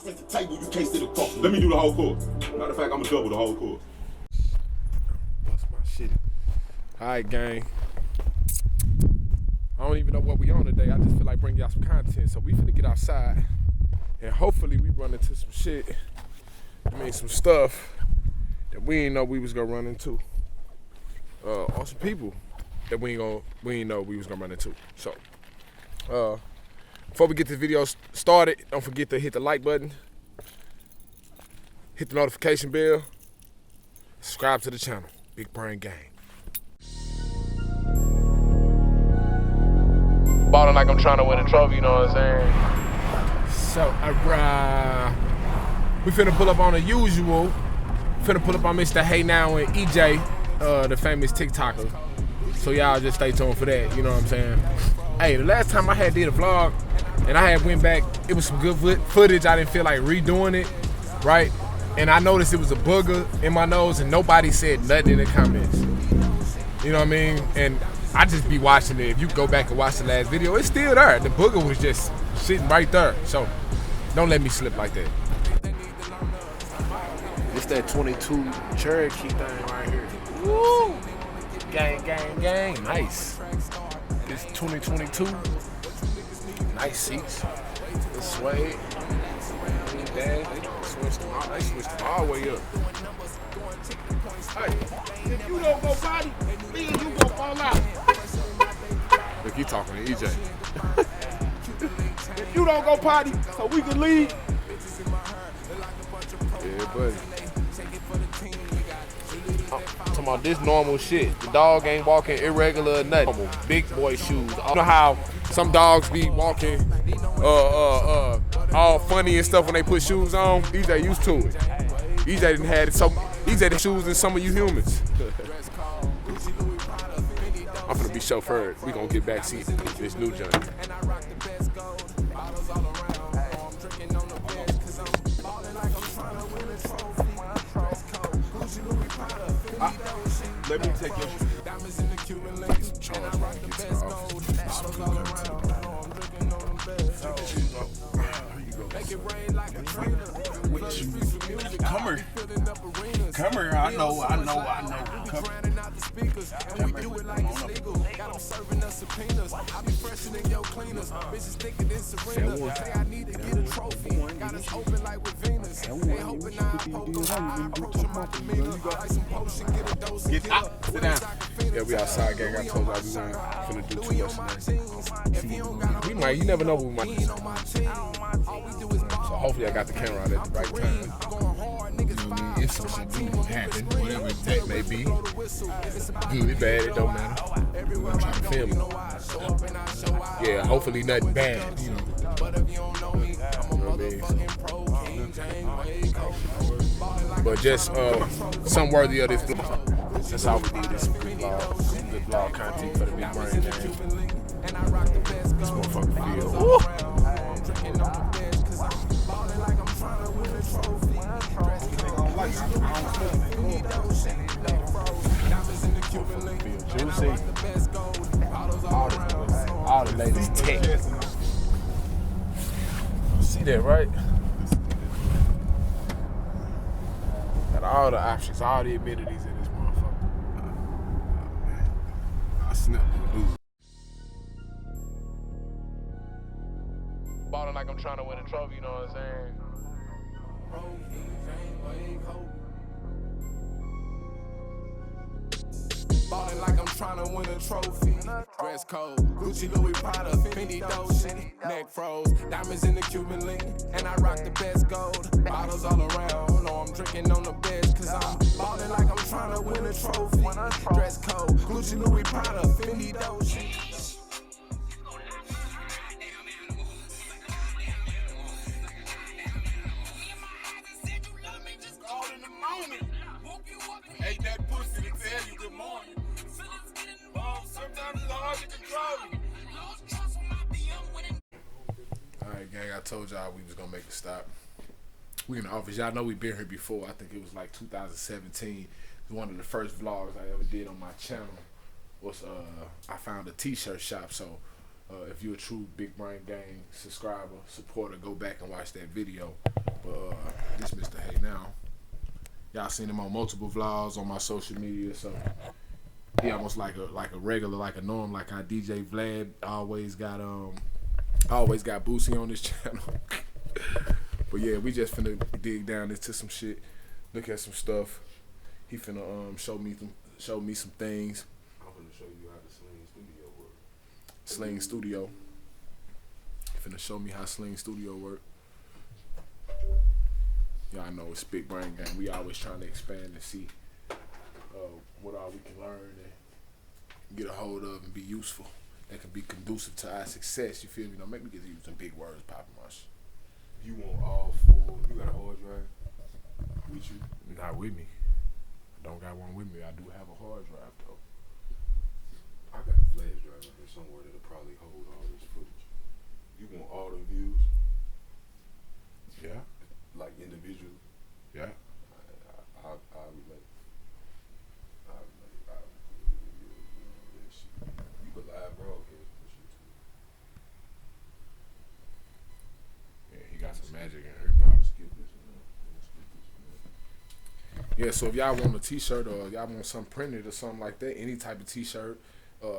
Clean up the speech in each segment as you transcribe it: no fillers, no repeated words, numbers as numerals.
set the table, you can't sit across. Let me do the whole course. Matter of fact, I'm gonna double the whole course. Bust my shit. All right, gang. I don't even know what we on today. I just feel like bringing y'all some content. So we finna get outside and hopefully we run into some shit. I mean, some stuff that we didn't know we was gonna run into. Or some people that we ain't know we was gonna run into. So, before we get this video started, don't forget to hit the like button, hit the notification bell, subscribe to the channel, Big Brain Gang. Ballin' like I'm trying to win a trophy, you know what I'm saying? So, we finna pull up on the usual. Finna pull up on Mr. Hey Now and EJ, the famous TikToker. So y'all just stay tuned for that, you know what I'm saying? Hey, the last time I had did a vlog and I had went back, it was some good footage. I didn't feel like redoing it, right? And I noticed it was a booger in my nose and nobody said nothing in the comments. You know what I mean? And I just be watching it. If you go back and watch the last video, it's still there. The booger was just sitting right there. So don't let me slip like that. It's that 22 Cherokee thing right here. Woo! Gang, gang, gang. Nice. It's 2022. Nice seats. It's suede. They switched them all the way up. Hey, if you don't go potty, me and you gon' fall out. Look, he talking to EJ. If you don't go potty, so we can leave. Yeah, buddy. I'm talking about this normal shit. The dog ain't walking irregular or nothing. Big boy shoes. I don't know how some dogs be walking all funny and stuff when they put shoes on. EJ used to it. EJ didn't have it, so EJ the shoes than some of you humans. I'm gonna be chauffeured. We gonna get backseat this new joint. Let me take your shoes. Charge when I get to my office. Comer, I know. Get out. Sit down. Yeah, we outside, gang. I told y'all we weren't finna do too much today. We might, you never know what we might do. So hopefully I got the camera out at the right time. You know what I mean? If something do happen, whatever that may be, good, bad, it don't matter. I'm trying to film it. Yeah, hopefully nothing bad, you know. You know what I mean? But just some worthy of this vlog. That's all we need is some good vlog content for the Big Brain Gang. This motherfucker feel. Juicy. All the ladies tech. See that, right? Got all the options, all the amenities in this motherfucker. I snap the ballin' like I'm trying to win a trophy, you know what I'm saying? Ballin' like I'm tryna win a trophy. Dress code, Gucci, Louis, Prada, Fendi, Dolce. Neck froze, diamonds in the Cuban link, and I rock the best gold. Bottles all around, know I'm drinking on the best, cause I'm ballin' like I'm tryna win a trophy. Dress code, Gucci, Louis, Prada, Fendi, Dolce. Ain't that pussy to tell you good morning. Sometimes it's hard to control you. Alright, gang, I told y'all we was gonna make a stop. We in the office. Y'all know we been here before. I think it was like 2017. One of the first vlogs I ever did on my channel was I found a t-shirt shop. So If you're a true Big Brain Gang subscriber, supporter, go back and watch that video. But this Mr. Hey Now, y'all seen him on multiple vlogs on my social media, so he almost like a regular, like a norm, like our DJ Vlad always got Boosie on this channel. But yeah, we just finna dig down into some shit, look at some stuff. He finna show me some things. I'm gonna show you how the Sling Studio works. Sling Studio. He finna show me how Sling Studio work. Y'all know it's Big Brain Gang. We always trying to expand and see what all we can learn and get a hold of and be useful. That can be conducive to our success. You feel me? Don't make me get using big words, Papa Marsh. You want all 4? You got a hard drive with you? Not with me. I don't got one with me. I do have a hard drive though. I got a flash drive out here somewhere that'll probably hold all this footage. You want all the views? Yeah. Like individual? Yeah. I relate. You could live broadcast this shit too. Yeah, he got some magic in here, Pop. Skip this one. Yeah, so if y'all want a t-shirt or y'all want something printed or something like that, any type of t-shirt,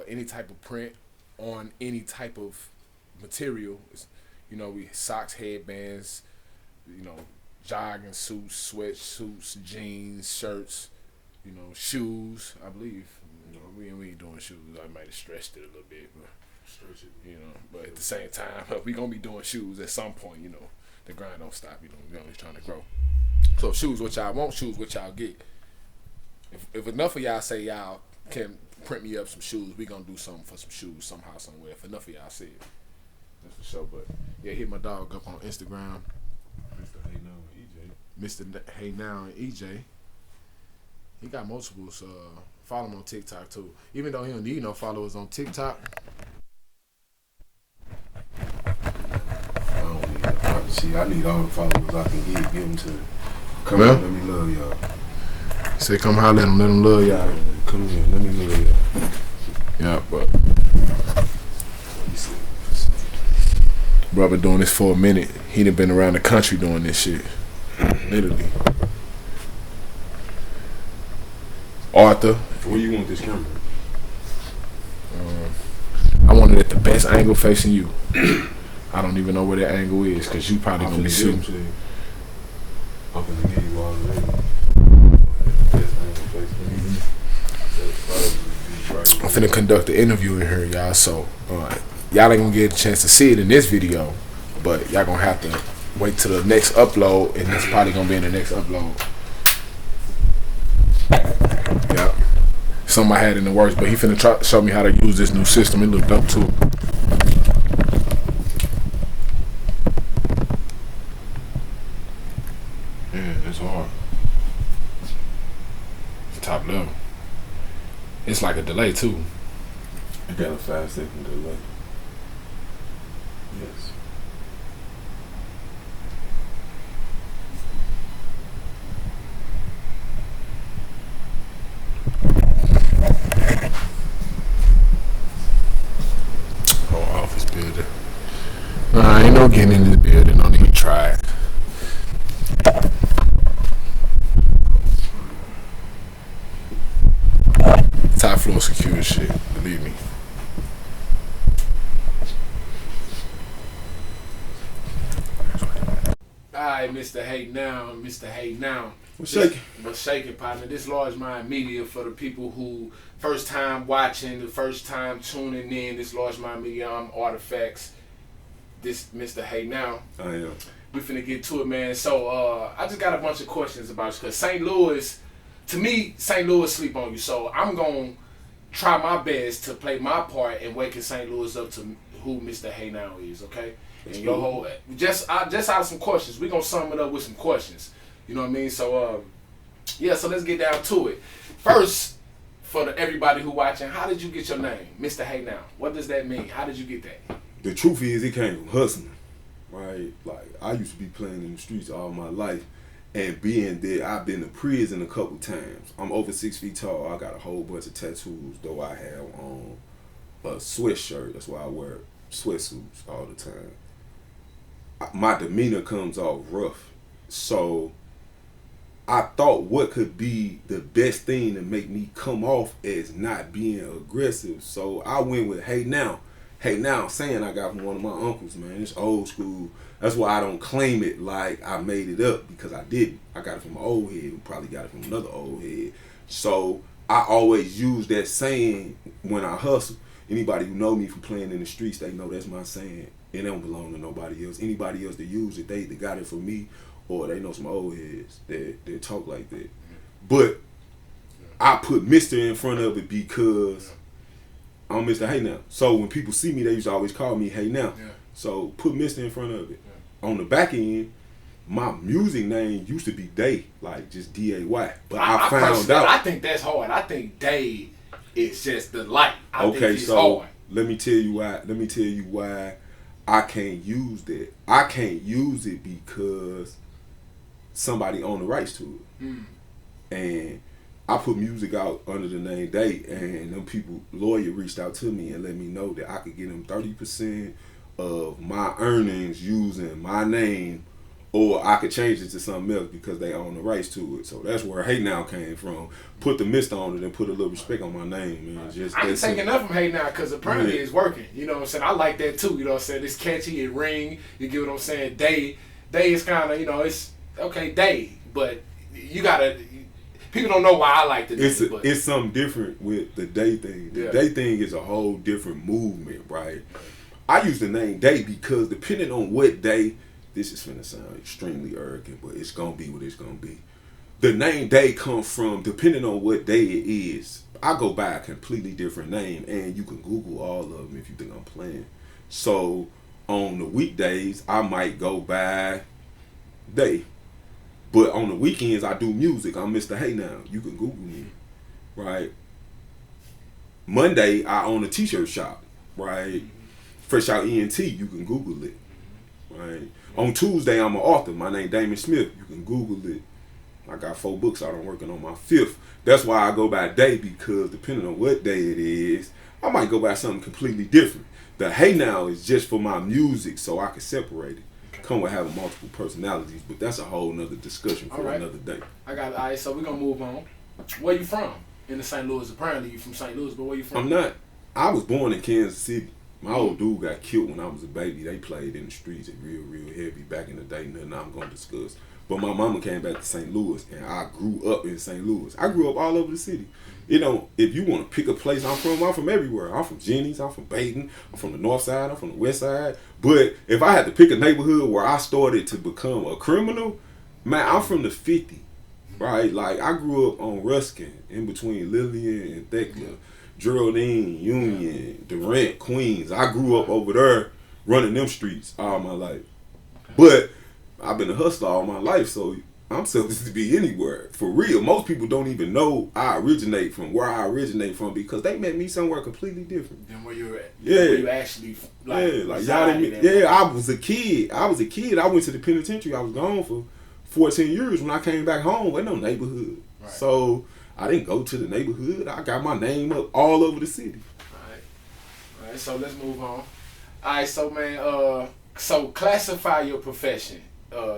any type of print on any type of material, you know, we socks, headbands, you know, jogging suits, sweatsuits, jeans, shirts, you know, shoes, I believe. You know, we ain't doing shoes. I might have stretched it a little bit, but you know, but at the same time, we gonna be doing shoes at some point. You know, the grind don't stop. You know, we always trying to grow. So shoes, what y'all want, shoes, what y'all get. If enough of y'all say y'all can print me up some shoes, we gonna do something for some shoes somehow, somewhere. If enough of y'all say it, that's for sure. But yeah, hit my dog up on Instagram, Mr. Hey Now and EJ. Mr. Hey Now and EJ. He got multiples. Follow him on TikTok too. Even though he don't need no followers on TikTok. I don't need that. See, I need all the followers I can give them to. Come Well, here, let me love y'all. Say come holler at him, let him love y'all. Come here, let me love y'all. Yeah, but brother doing this for a minute. He done been around the country doing this shit. Literally. Arthur. Where you want this camera? I want it at the best angle facing you. I don't even know where that angle is because you probably gonna be sitting. I'm gonna give you all the I'm finna conduct the interview in here, y'all. So y'all ain't gonna get a chance to see it in this video, but y'all gonna have to wait till the next upload, and it's probably gonna be in the next upload. Yeah, something I had in the works, but he finna try to show me how to use this new system. It look dope too. Yeah, it's hard. It's top level. It's like a delay too. I got a 5-second delay. Yes. Oh, office building. Nah, ain't no getting in this building. Don't even try it. Top floor secure shit. Believe me. Alright, Mr. Hey Now, Mr. Hey Now. What's shaking? What's shaking, partner? This Large Mind Media for the people who first time watching, the first time tuning in. This Large Mind Media, I'm Artifacts. This Mr. Hey Now. I am. We finna get to it, man. So I just got a bunch of questions about you because St. Louis, to me, St. Louis sleep on you. So I'm gonna try my best to play my part in waking St. Louis up to who Mr. Hey Now is, okay? And your whole just out of some questions. We're gonna sum it up with some questions. You know what I mean? So yeah, so let's get down to it. First, for everybody who watching, how did you get your name? Mr. Hey Now. What does that mean? How did you get that? The truth is, it came from hustling, right? Like, I used to be playing in the streets all my life, and being there, I've been to prison a couple times. I'm over 6 feet tall. I got a whole bunch of tattoos, though I have on a sweatshirt. That's why I wear sweatsuits all the time. My demeanor comes off rough. So I thought what could be the best thing to make me come off as not being aggressive. So I went with Hey Now. Hey Now, saying I got from one of my uncles, man. It's old school. That's why I don't claim it like I made it up, because I didn't. I got it from an old head who probably got it from another old head. So I always use that saying when I hustle. Anybody who know me from playing in the streets, they know that's my saying. It don't belong to nobody else. Anybody else that use it, they got it from me, or they know some old heads that talk like that. But I put Mr. in front of it because I'm Mr. Hey Now. So when people see me, they used to always call me Hey Now. Yeah. So put Mr. in front of it. Yeah. On the back end, my music name used to be Day, like just D-A-Y. But I found out. I think that's hard. I think Day is just the light. I think it's so hard. let me tell you why I can't use that. I can't use it because somebody owned the rights to it. And I put music out under the name Day, and them people, lawyer reached out to me and let me know that I could get them 30% of my earnings using my name, or I could change it to something else because they own the rights to it. So that's where Hey Now came from. Put the Mr. on it and put a little respect on my name, man. Just I can take enough from Hey Now because apparently it's working. You know what I'm saying? I like that too. You know what I'm saying? It's catchy, it ring. You get what I'm saying? Day is kind of, you know, it's okay, Day, but you gotta. People don't know why I like the name. It's something different with the Day thing. The Day thing is a whole different movement, right? I use the name Day because depending on what day, this is finna sound extremely arrogant, but it's gonna be what it's gonna be. The name Day comes from, depending on what day it is, I go by a completely different name, and you can Google all of them if you think I'm playing. So on the weekdays, I might go by Day. But on the weekends, I do music. I'm Mr. Hey Now. You can Google me, right? Monday, I own a T-shirt shop, right? Fresh Out ENT, you can Google it, right? On Tuesday, I'm an author. My name Damon Smith. You can Google it. I got 4 books out. I'm working on my 5th. That's why I go by Day, because depending on what day it is, I might go by something completely different. The Hey Now is just for my music, so I can separate it. Come with having multiple personalities, but that's a whole nother discussion for another day. All right, so we're gonna move on. Where you from? In the St. Louis. Apparently you from St. Louis, but where you from? I'm not. I was born in Kansas City. My old dude got killed when I was a baby. They played in the streets and real heavy back in the day. Nothing I'm gonna discuss. But my mama came back to St. Louis, and I grew up in St. Louis. I grew up all over the city. You know, if you want to pick a place I'm from everywhere. I'm from Jennings, I'm from Baden, I'm from the north side, I'm from the west side. But if I had to pick a neighborhood where I started to become a criminal, man, I'm from the 50, right? Like, I grew up on Ruskin, in between Lillian and Thekla, Geraldine, Union, Durant, Queens. I grew up over there running them streets all my life. But I've been a hustler all my life, so I'm supposed to be anywhere. For real, most people don't even know I originate from where I originate from because they met me somewhere completely different than where you were at. Yeah. Where you actually like y'all didn't. Yeah, I was a kid. I went to the penitentiary. I was gone for 14 years. When I came back home, wasn't no neighborhood. Right. So I didn't go to the neighborhood. I got my name up all over the city. All right. So let's move on. All right. So man, so classify your profession.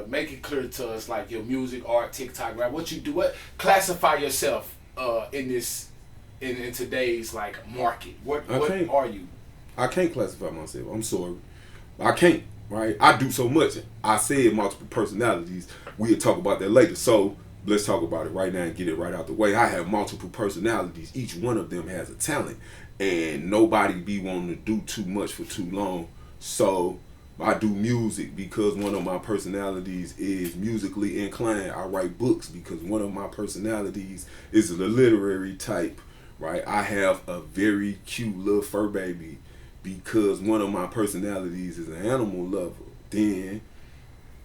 Make it clear to us, like your music, art, TikTok, rap. What you do? What classify yourself in today's like market? What are you? I can't classify myself. I'm sorry. I can't. Right? I do so much. I said multiple personalities. We'll talk about that later. So let's talk about it right now and get it right out the way. I have multiple personalities. Each one of them has a talent, and nobody be wanting to do too much for too long. So I do music because one of my personalities is musically inclined. I write books because one of my personalities is the literary type, right? I have a very cute little fur baby because one of my personalities is an animal lover. Then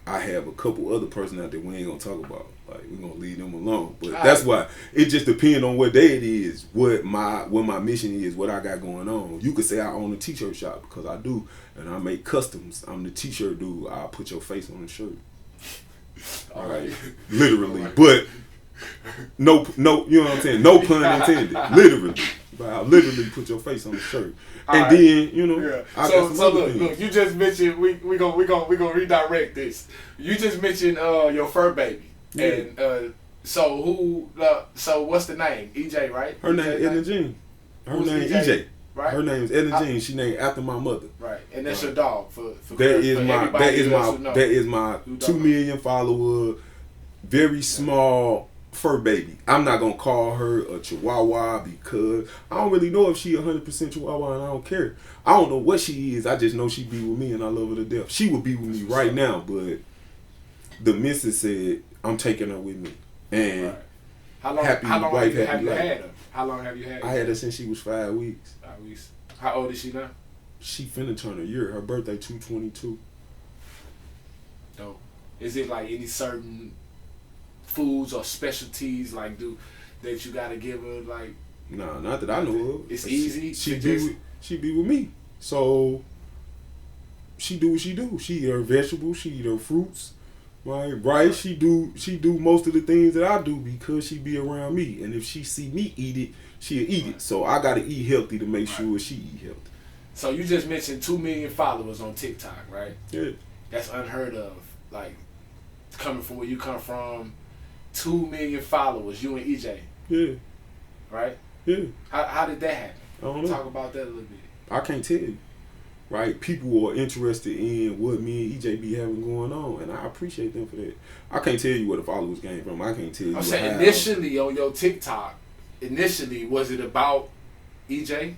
I have a couple other personalities that we ain't gonna talk about. Like, we're gonna leave them alone. But that's why it just depends on what day it is, what my mission is, what I got going on. You could say I own a t-shirt shop because I do, and I make customs. I'm the t-shirt dude. I'll put your face on the shirt. All right. Literally. But no, you know what I'm saying? No pun intended. Literally. But I literally put your face on the shirt, and right. then you know. Yeah. I So got some other look, things. you just mentioned we gonna redirect this. You just mentioned your fur baby, Yeah. and so who? So what's the name? EJ, right? Her name EJ Edna Jean. Her Who's name EJ? EJ. Right. Her name is Edna Jean. She named after my mother. Right, and that's Right. your dog for That is for my everybody that is else my who know. that is my Who don't 2 know. million follower, very small fur baby. I'm not gonna call her a Chihuahua because I don't really know if she 100% Chihuahua, and I don't care. I don't know what she is. I just know she be with me, and I love her to death. She would be with me right now, but the missus said I'm taking her with me, and Right. How long? happy How long wife, have happy you life. had her? How long have you had? I had her since she was 5 weeks. How old is she now? She finna turn a year. Her birthday 2/22. Dope. Is it like any certain foods or specialties like that you gotta give her like? Nah, not that I know of. It's easy She to be just- with, she be with me, so she do what she do. She eat her vegetables. She eat her fruits. Right. She do most of the things that I do because she be around me. And if she see me eat it, she'll eat it. So I gotta eat healthy to make sure she eat healthy. So you just mentioned 2 million followers on TikTok, right? Yeah. That's unheard of. Like coming from where you come from, 2 million followers. You and EJ, Yeah. right? Yeah. How did that happen? I don't know. Talk about that a little bit. I can't tell you. Right? People are interested in what me and EJ be having going on, and I appreciate them for that. I can't tell you where the followers came from. I can't tell you. I'm saying how. initially on your TikTok, was it about EJ?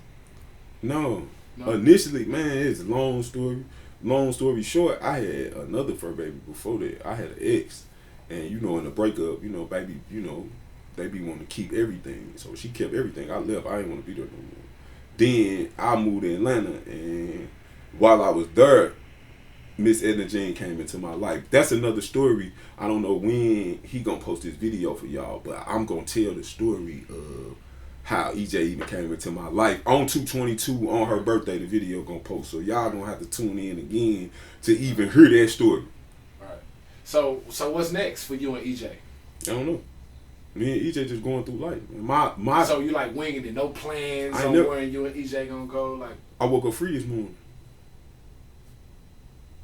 No. No. Initially, man, it's a long story. Long story short, I had another fur baby before that. I had an ex, and you know, in the breakup, you know, baby, you know, they be wanting to keep everything. So she kept everything. I left. I didn't want to be there no more. Then I moved to Atlanta, and while I was there, Miss Edna Jean came into my life. That's another story. I don't know when he gonna post this video for y'all, but I'm gonna tell the story of how EJ even came into my life. On 2/22, on her birthday, the video gonna post. So y'all gonna have to tune in again to even hear that story. Right. So what's next for you and EJ? I don't know. Me and EJ just going through life. My So you like winging it, no plans I on never- where you and EJ gonna go? Like, I woke up free this morning.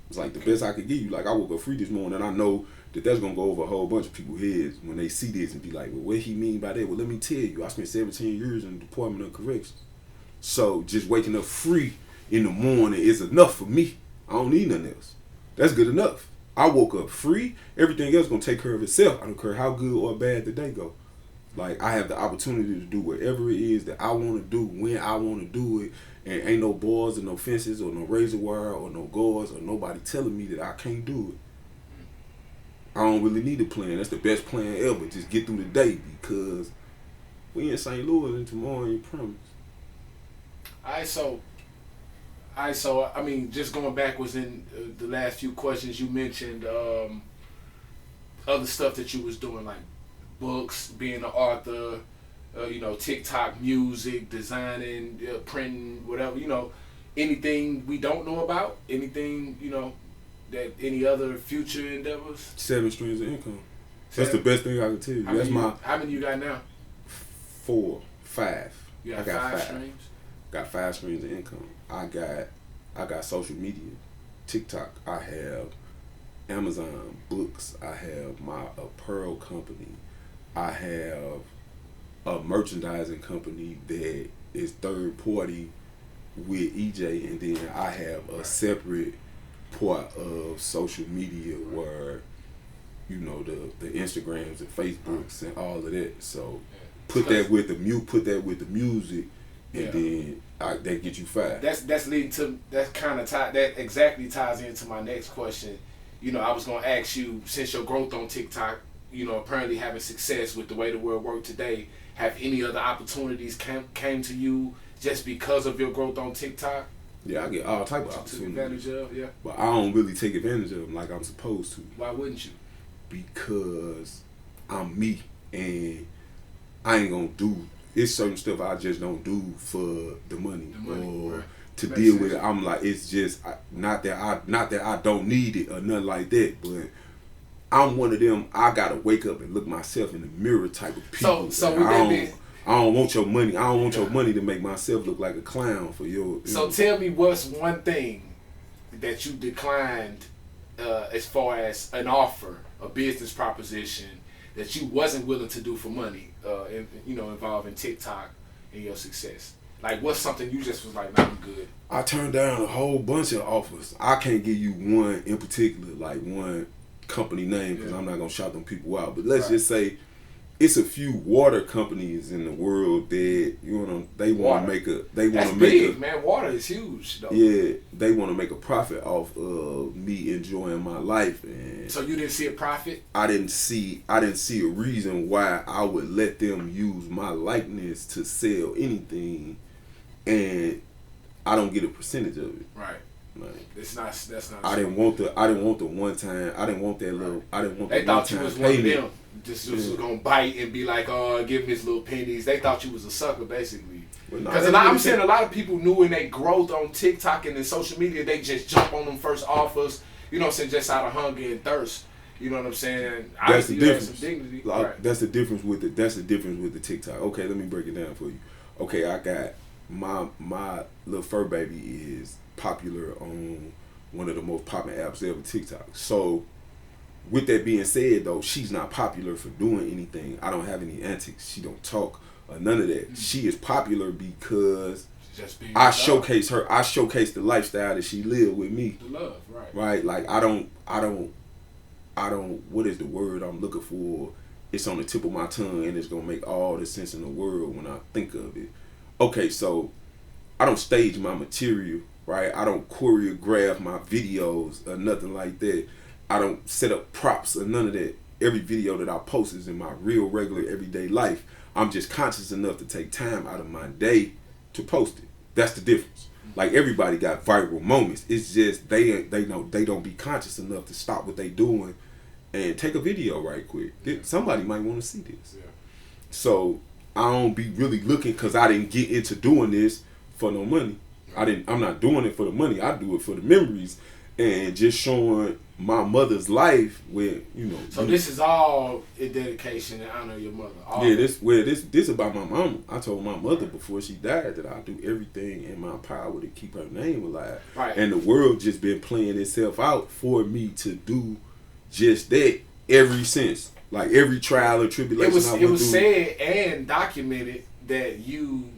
It's like the best I could give you. Like, I woke up free this morning, and I know that that's gonna go over a whole bunch of people's heads when they see this and be like, well, what he mean by that? Well, let me tell you, I spent 17 years in the Department of Corrections. So just waking up free in the morning is enough for me. I don't need nothing else. That's good enough. I woke up free. Everything else gonna take care of itself. I don't care how good or bad the day go. Like, I have the opportunity to do whatever it is that I want to do when I want to do it, and ain't no bars or no fences or no razor wire or no guards or nobody telling me that I can't do it. I don't really need a plan. That's the best plan ever. Just get through the day because we in St. Louis and tomorrow ain't promised. So I mean, just going backwards in the last few questions, you mentioned other stuff that you was doing, like books, being an author, you know, TikTok, music, designing, printing, whatever, you know, anything we don't know about, anything, you know, that any other future endeavors? 7 streams of income. That's the best thing I can tell you. How many you got now? 4, 5. You got I got 5 5. streams? Got 5 streams of income. I got social media, TikTok. I have Amazon books. I have my apparel company. I have a merchandising company that is third party with EJ, and then I have a separate part of social media where, you know, the Instagrams and Facebooks and all of that. So put that with the music, and then that get you 5. That's leading to that exactly ties into my next question. You know, I was gonna ask you, since your growth on TikTok, you know, apparently having success with the way the world works today, have any other opportunities came to you just because of your growth on TikTok? Yeah, I get all type of Took opportunities, advantage of, yeah. but I don't really take advantage of them like I'm supposed to. Why wouldn't you? Because I'm me, and I ain't gonna do. It's certain stuff I just don't do for the money, or right. to Makes deal sense. with it. I'm like, it's just not that I don't need it or nothing like that, but I'm one of them. I gotta wake up and look myself in the mirror type of people. So Like, with that being, I don't want your money. I don't want your money to make myself look like a clown for your. So tell me, what's one thing that you declined as far as an offer, a business proposition that you wasn't willing to do for money, involving TikTok and your success? Like, what's something you just was like, nah, I'm good? I turned down a whole bunch of offers. I can't give you one in particular, like one company name, because I'm not gonna shout them people out. But let's just say it's a few water companies in the world that they want to make a. That's big, man. Water is huge, though. Yeah, they want to make a profit off of me enjoying my life, and so you didn't see a profit. I didn't see a reason why I would let them use my likeness to sell anything, and I don't get a percentage of it. Right. Like, that's not. I didn't want the one time. I didn't want that little. I didn't want. They the thought you was one of payment. them. Just was gonna bite and be like, oh, give him his little pennies. They thought you was a sucker, basically. Because I'm saying a lot of people knew in their growth on TikTok and in social media, they just jump on them first offers. You know what I'm saying? Just out of hunger and thirst. You know what I'm saying? That's the difference. Dignity. Like, that's the difference with it. That's the difference with the TikTok. Okay, let me break it down for you. Okay, I got my little fur baby is popular on one of the most popular apps ever, TikTok. So, with that being said, though, she's not popular for doing anything. I don't have any antics. She don't talk or none of that. She is popular because I showcase her. I showcase the lifestyle that she lived with me. The love, right? Right. Like I don't. What is the word I'm looking for? It's on the tip of my tongue, and it's gonna make all the sense in the world when I think of it. Okay, so I don't stage my material. Right. I don't choreograph my videos or nothing like that. I don't set up props or none of that. Every video that I post is in my real, regular, everyday life. I'm just conscious enough to take time out of my day to post it. That's the difference. Like, everybody got viral moments. It's just they know they don't be conscious enough to stop what they doing and take a video right quick. Somebody might want to see this. Yeah. So I don't be really looking, because I didn't get into doing this for no money. I'm not doing it for the money. I do it for the memories and just showing my mother's life with, So this is all in dedication and honor your mother. This about my mama. I told my mother before she died that I'll do everything in my power to keep her name alive. Right. And the world just been playing itself out for me to do just that ever since. Like, every trial and tribulation it was said and documented that you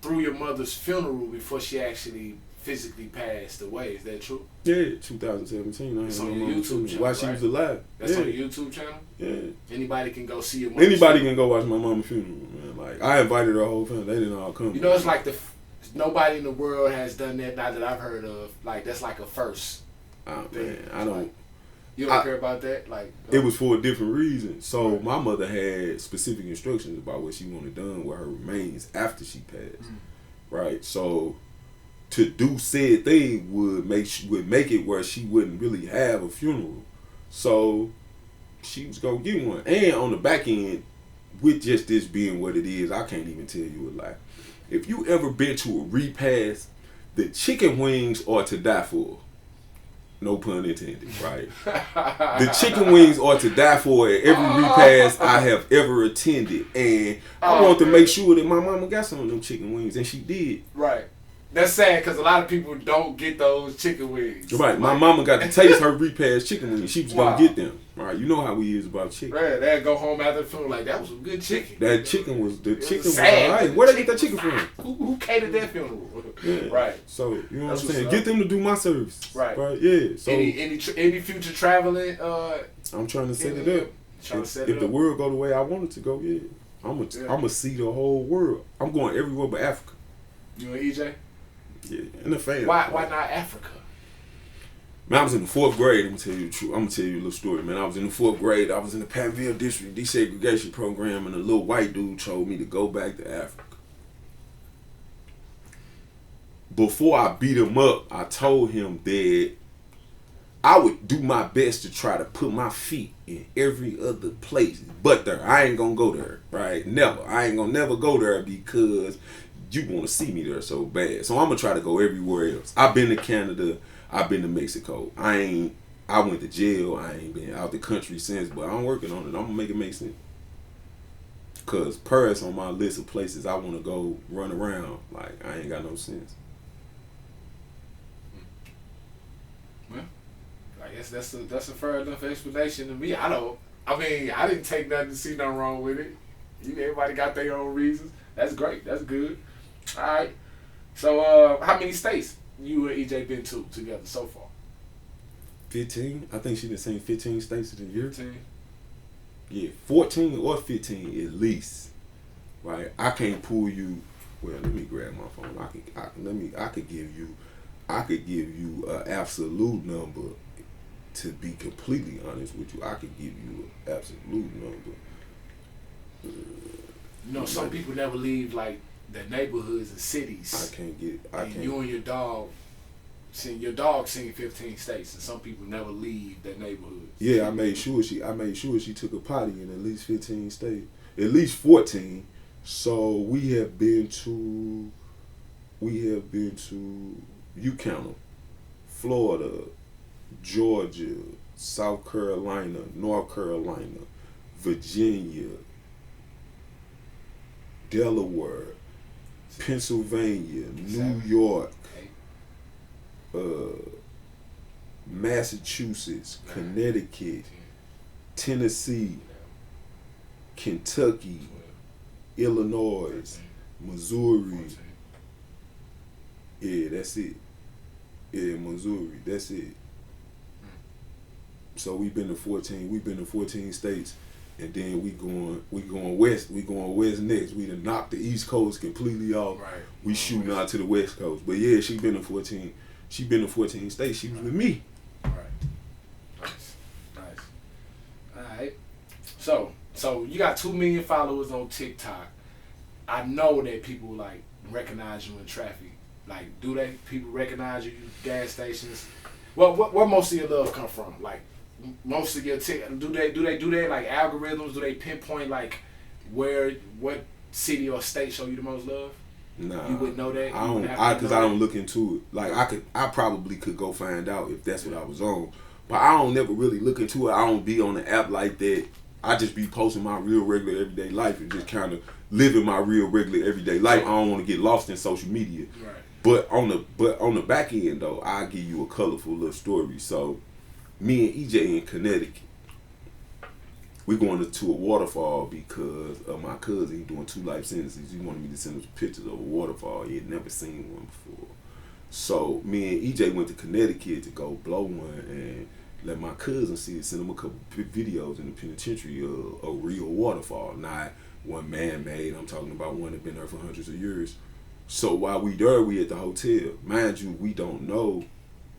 threw your mother's funeral before she actually physically passed away. Is that true? Yeah, 2017. It's on your YouTube channel. While she was alive. That's on your YouTube channel? Yeah. Anybody can go see your mother's Anybody can go watch my mama's funeral, man. Like, I invited her whole family. They didn't all come. It's like nobody in the world has done that, not that I've heard of. Like, that's like a first. Man, I don't. You don't care about that? Like, it was for a different reason. So my mother had specific instructions about what she wanted done with her remains after she passed. Right? So to do said thing would make it where she wouldn't really have a funeral. So she was gonna get one. And on the back end, with just this being what it is, I can't even tell you a lie. If you ever been to a repast, the chicken wings are to die for. No pun intended, right? The chicken wings are to die for at every repast I have ever attended. And I want to make sure that my mama got some of them chicken wings, and she did. Right. That's sad, because a lot of people don't get those chicken wings. Right. My mama got to taste her repast chicken wings. She was going to get them. Right. You know how we is about chicken. Right. They'd go home after the funeral like, that was some good chicken. That chicken was all right. Where they get that chicken from? Who catered that funeral? Yeah. Right. So, you know what I'm saying? Get them to do my service. Right. Yeah. So any future traveling? I'm trying to set it up. If the world go the way I want it to go, yeah. I'm gonna see the whole world. I'm going everywhere but Africa. You and EJ? Yeah, and the family. Why not Africa? Man, I was in the 4th grade. I'm gonna tell you the truth. I'm gonna tell you a little story, man. I was in the 4th grade. I was in the Pattonville District desegregation program, and a little white dude told me to go back to Africa. Before I beat him up, I told him that I would do my best to try to put my feet in every other place but there. I ain't gonna go there, right? Never. I ain't gonna never go there because you want to see me there so bad. So I'm gonna try to go everywhere else. I've been to Canada. I've been to Mexico. I went to jail. I ain't been out the country since, but I'm working on it. I'm gonna make it make sense. Cause Paris on my list of places I want to go run around. Like I ain't got no sense. Well, I guess that's a fair enough explanation to me. I didn't take nothing to see nothing wrong with it. Everybody got their own reasons. That's great. That's good. All right. So, how many states you and EJ been to together so far? 15. I think she done seen 15 states in a year. 15. Yeah, 14 or 15 at least. Right? I can't pull you. Well, let me grab my phone. I could give you an absolute number. To be completely honest with you, I could give you an absolute number. Some people never leave like the neighborhoods and cities. You and your dog seen 15 states, and some people never leave their neighborhoods. Yeah, I made sure she took a potty in at least 15 states, at least 14. So we have been to, you count them, Florida, Georgia, South Carolina, North Carolina, Virginia, Delaware, Pennsylvania, New York, Massachusetts, Connecticut, Tennessee, Kentucky, Illinois, Missouri. Yeah, that's it. Yeah, Missouri, that's it. So we've been to 14 states, and then we going west. We going west next. We done knocked the East Coast completely off. Right. We shooting out to the West Coast. But yeah, she been to 14 states. She was with me. Right. Nice. All right. So you got 2 million followers on TikTok. I know that people like recognize you in traffic. Like, do they? People recognize you gas stations? Well, where most of your love come from? Like, most of your do they like algorithms? Do they pinpoint like what city or state show you the most love? Nah, you wouldn't know that. Because I don't look into it. Like I probably could go find out if that's what I was on, but I don't never really look into it. I don't be on the app like that. I just be posting my real regular everyday life and just kind of living my real regular everyday life. I don't want to get lost in social media. Right. But on the back end though, I'll give you a colorful little story. So, me and EJ in Connecticut, we going to a waterfall because of my cousin. He doing 2 life sentences. He wanted me to send him pictures of a waterfall. He had never seen one before. So me and EJ went to Connecticut to go blow one and let my cousin see it. Send him a couple videos in the penitentiary of a real waterfall, not one man-made. I'm talking about one that been there for hundreds of years. So while we there, we at the hotel. Mind you, we don't know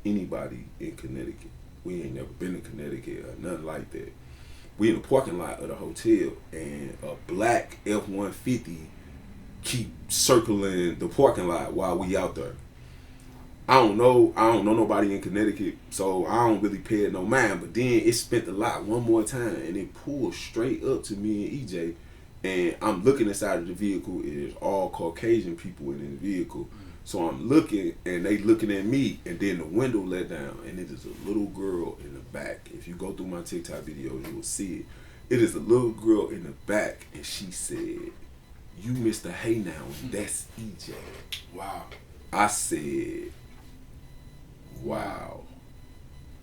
anybody in Connecticut. We ain't never been to Connecticut or nothing like that. We in the parking lot of the hotel, and a black F-150 keep circling the parking lot while we out there. I don't know nobody in Connecticut, so I don't really pay it no mind. But then it spent the lot one more time, and it pulled straight up to me and EJ. And I'm looking inside of the vehicle. It is all Caucasian people in the vehicle. So I'm looking, and they looking at me, and then the window let down, and it is a little girl in the back. If you go through my TikTok videos, you will see it. It is a little girl in the back, and she said, "You Mr. Hey Now, and that's EJ." Wow. I said, "Wow."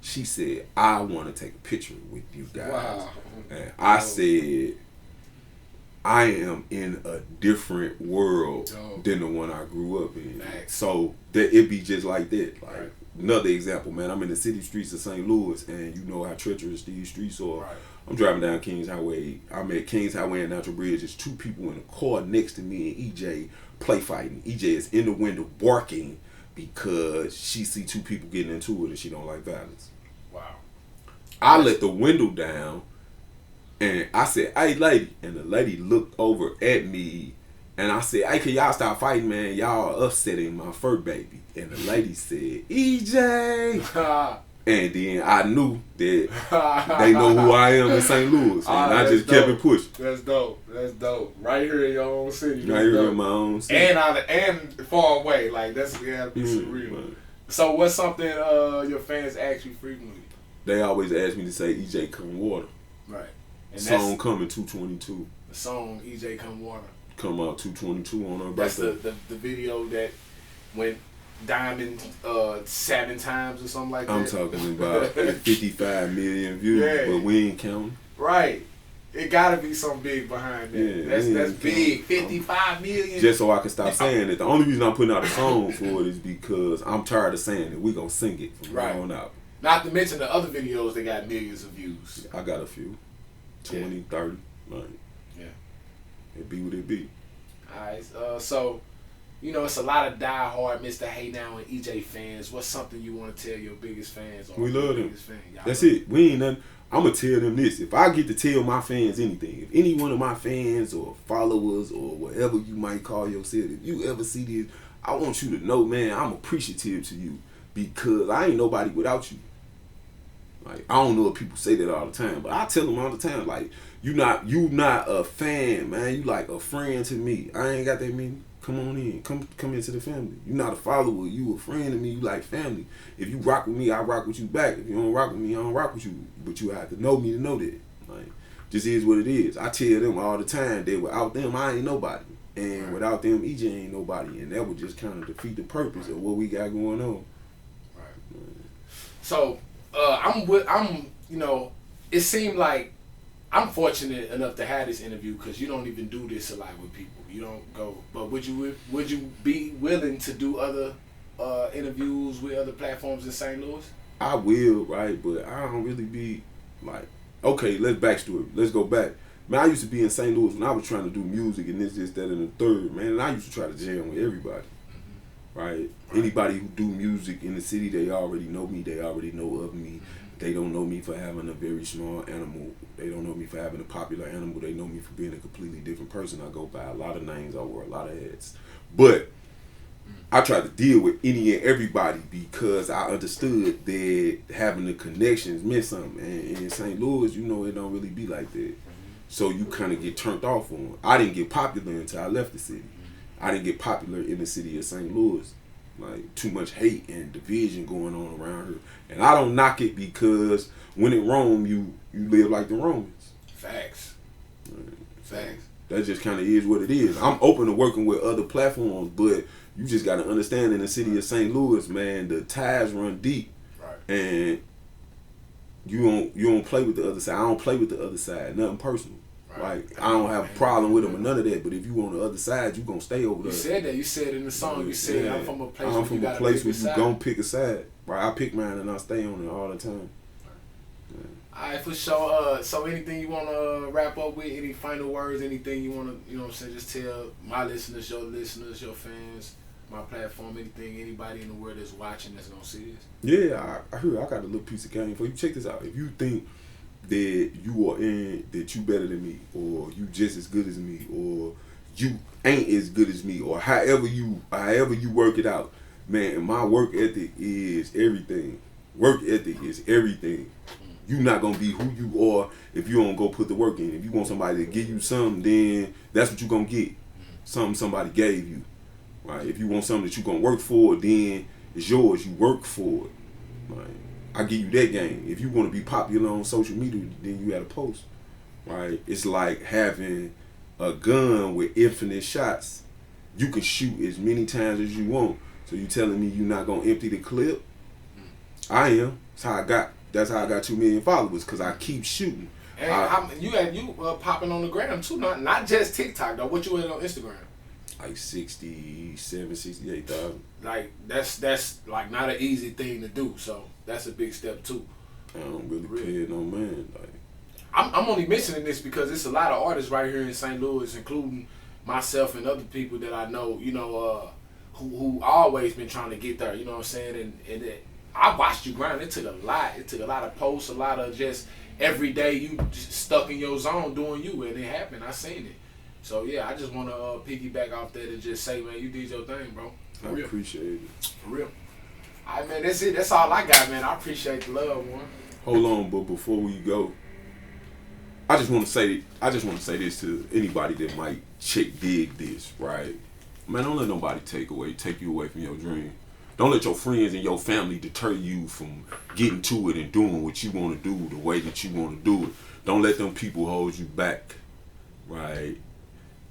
She said, "I want to take a picture with you guys." Wow. And I said, I am in a different world than the one I grew up in. Nice. So that it be just like that. Like right. Another example, man, I'm in the city streets of St. Louis, and you know how treacherous these streets are. Right. I'm driving down Kings Highway. I'm at Kings Highway and Natural Bridge. There's 2 people in a car next to me and EJ play fighting. EJ is in the window barking because she see 2 people getting into it and she don't like violence. Wow. I let the window down. And I said, "Hey, lady," and the lady looked over at me, and I said, "Hey, can y'all stop fighting, man? Y'all are upsetting my fur baby." And the lady said, "EJ," and then I knew that they know who I am in St. Louis, and I just kept it pushing. That's dope. Right here in your own city. Right here in my own city, and far away. Like that's gotta be surreal. Man. So what's something your fans ask you frequently? They always ask me to say, "EJ, come water." Right. And song coming 222. the song EJ Come Water. Come out 222 on her That's birthday. the video that went diamond 7 times or something like that. I'm talking about 55 million views, Yeah. but we ain't counting. Right. It gotta be something big behind that. Yeah, that's big. 55 million. Just so I can stop saying it. The only reason I'm putting out a song for it is because I'm tired of saying it. We gonna sing it from Right. now on out. Not to mention the other videos that got millions of views. I got a few. 20, 30. Like, Yeah. it be what it be. Alright, so, you know, it's a lot of die-hard Mr. Hey Now and EJ fans. What's something you want to tell your biggest fans? Or We your love them. biggest fan? Y'all That's love it. We ain't nothing. I'm going to tell them this. If I get to tell my fans anything, if any one of my fans or followers or whatever you might call yourself, if you ever see this, I want you to know, man, I'm appreciative to you because I ain't nobody without you. Like, I don't know if people say that all the time, but I tell them all the time, like, you not a fan, man. You like a friend to me. I ain't got that many. Come on in. Come into the family. You not a follower. You a friend to me. You like family. If you rock with me, I rock with you back. If you don't rock with me, I don't rock with you. But you have to know me to know that. Like, just is what it is. I tell them all the time that without them, I ain't nobody. And without them, EJ ain't nobody. And that would just kind of defeat the purpose of what we got going on. Right. So, you know, it seemed like I'm fortunate enough to have this interview because you don't even do this a lot with people. You don't go, but would you be willing to do other interviews with other platforms in St. Louis? I will, right? But I don't really be like, okay, let's backstory. Let's go back. Man, I used to be in St. Louis when I was trying to do music and this, that, and the third, man. And I used to try to jam with everybody, right? Anybody who do music in the city, they already know me. They already know of me. They don't know me for having a very small animal. They don't know me for having a popular animal. They know me for being a completely different person. I go by a lot of names. I wear a lot of hats. But I try to deal with any and everybody because I understood that having the connections meant something. And in St. Louis, you know, it don't really be like that. So you kind of get turned off on. I didn't get popular until I left the city. I didn't get popular in the city of St. Louis. Like, too much hate and division going on around here. And I don't knock it because when in Rome, you live like the Romans. Facts. Facts. That just kind of is what it is. I'm open to working with other platforms, but you just got to understand in the city of St. Louis, man, the ties run deep. Right. And you don't play with the other side. I don't play with the other side. Nothing personal. Right. Like, I don't have a problem with them or none of that, but if you on the other side, you gonna stay over there. You said that. You said in the song. You said, Yeah. I'm from a place I'm where from you a place where pick you a gonna side. pick a side. Right, I pick mine and I stay on it all the time. Alright, for sure. So anything you want to wrap up with? Any final words? Anything you want to, you know what I'm saying, just tell my listeners, your fans, my platform, anything, anybody in the world that's watching that's going to see this? Yeah, I heard. I got a little piece of game for you. Check this out. If you think that you are that you better than me, or you just as good as me, or you ain't as good as me, or however you work it out, man, my work ethic is everything. Work ethic is everything. You not gonna be who you are if you don't go put the work in. If you want somebody to give you something, then that's what you gonna get. Something somebody gave you. Right? If you want something that you gonna work for, then it's yours. You work for it. Right? I give you that game. If you want to be popular on social media, then you gotta post. Right? It's like having a gun with infinite shots. You can shoot as many times as you want. So you telling me you're not gonna empty the clip? I am. That's how I got 2 million followers, because I keep shooting. And you popping on the gram too, not just TikTok though. What you at on Instagram? Like 67, 68,000. Like that's like not an easy thing to do. So that's a big step too. I don't really pay it no man. Like, I'm only mentioning this because it's a lot of artists right here in St. Louis, including myself and other people that I know. You know, who always been trying to get there. You know what I'm saying? And I watched you grind. It took a lot. It took a lot of posts, a lot of just every day you just stuck in your zone doing you, and it happened. I seen it. So yeah, I just want to piggyback off that and just say, man, you did your thing, bro. For real. Appreciate it. For real. All right, man. That's it. That's all I got, man. I appreciate the love, man. Hold on, but before we go, I just want to say this to anybody that might dig this, right? Man, don't let nobody take you away from your dream. Don't let your friends and your family deter you from getting to it and doing what you want to do the way that you want to do it. Don't let them people hold you back. right?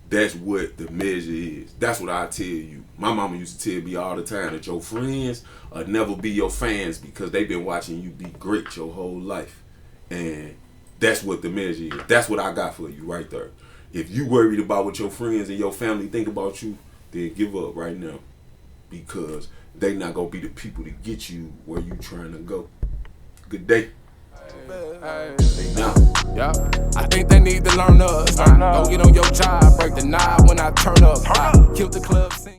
That's what the measure is. That's what I tell you. My mama used to tell me all the time that your friends will never be your fans because they've been watching you be great your whole life. And that's what the measure is. That's what I got for you right there. If you worried about what your friends and your family think about you, then give up right now. Because they not going to be the people to get you where you trying to go. Good day. Now. Yeah, I think they need to learn us. Go get on your job, break the knob when I turn up. I killed the club scene.